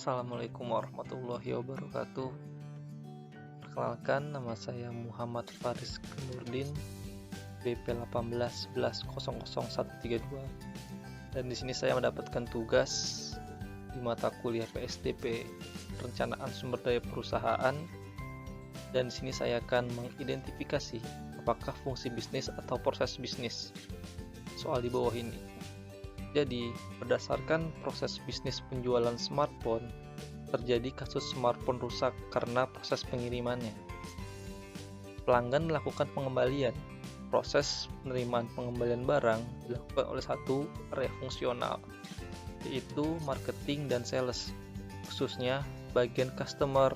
Assalamualaikum warahmatullahi wabarakatuh. Perkenalkan, nama saya Muhammad Faris Nurdin, BP 1811000132. Dan di sini saya mendapatkan tugas di mata kuliah PSDP Perencanaan Sumber Daya Perusahaan. Dan di sini saya akan mengidentifikasi apakah fungsi bisnis atau proses bisnis. Soal di bawah ini. Jadi, berdasarkan proses bisnis penjualan smartphone, terjadi kasus smartphone rusak karena proses pengirimannya. Pelanggan melakukan pengembalian. Proses penerimaan pengembalian barang dilakukan oleh satu area fungsional, yaitu marketing dan sales, khususnya bagian customer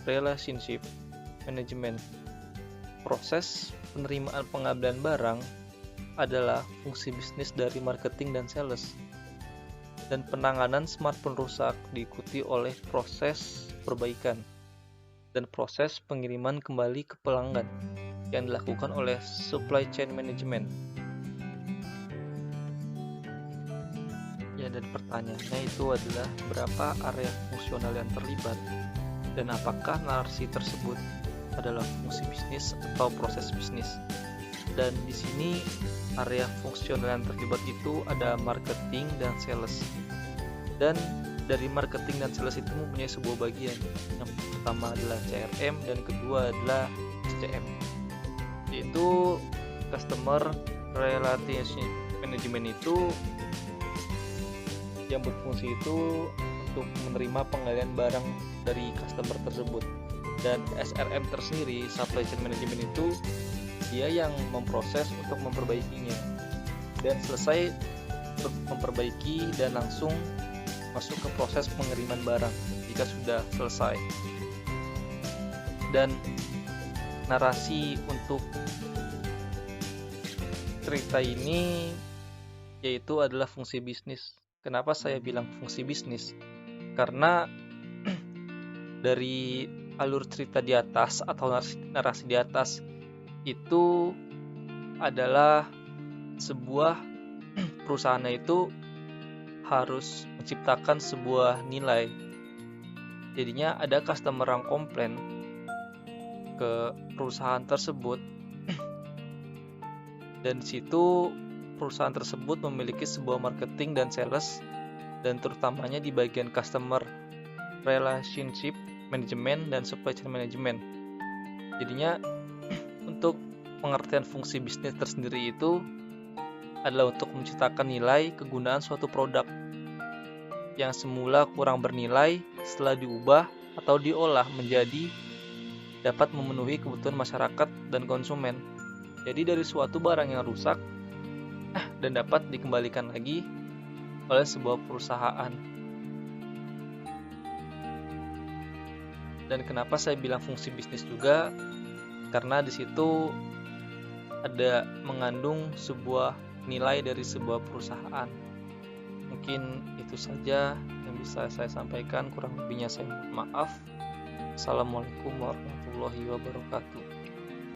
relationship management. Proses penerimaan pengembalian barang adalah fungsi bisnis dari marketing dan sales. Dan penanganan smartphone rusak diikuti oleh proses perbaikan dan proses pengiriman kembali ke pelanggan yang dilakukan oleh supply chain management. Ya, dan pertanyaannya itu adalah berapa area fungsional yang terlibat dan apakah narasi tersebut adalah fungsi bisnis atau proses bisnis. Dan di sini area fungsional yang terlibat itu ada marketing dan sales. Dan dari marketing dan sales itu mempunyai sebuah bagian. Yang pertama adalah CRM dan kedua adalah SCM. Yaitu Customer Relationship Management itu yang berfungsi itu untuk menerima pengembalian barang dari customer tersebut. Dan SRM tersendiri, Supply Chain Management itu dia yang memproses untuk memperbaikinya dan selesai untuk memperbaiki dan langsung masuk ke proses pengiriman barang jika sudah selesai. Dan narasi untuk cerita ini yaitu adalah fungsi bisnis. Kenapa saya bilang fungsi bisnis? Karena dari alur cerita di atas atau narasi di atas itu adalah sebuah perusahaan itu harus menciptakan sebuah nilai. Jadinya ada customer yang komplain ke perusahaan tersebut dan di situ perusahaan tersebut memiliki sebuah marketing dan sales dan terutamanya di bagian customer relationship management dan supply chain management. Jadinya untuk pengertian fungsi bisnis tersendiri itu adalah untuk menciptakan nilai kegunaan suatu produk yang semula kurang bernilai setelah diubah atau diolah menjadi dapat memenuhi kebutuhan masyarakat dan konsumen. Jadi dari suatu barang yang rusak dan dapat dikembalikan lagi oleh sebuah perusahaan. Dan kenapa saya bilang fungsi bisnis juga? Karena di situ ada mengandung sebuah nilai dari sebuah perusahaan. Mungkin itu saja yang bisa saya sampaikan, kurang lebihnya saya mohon maaf. Assalamualaikum warahmatullahi wabarakatuh.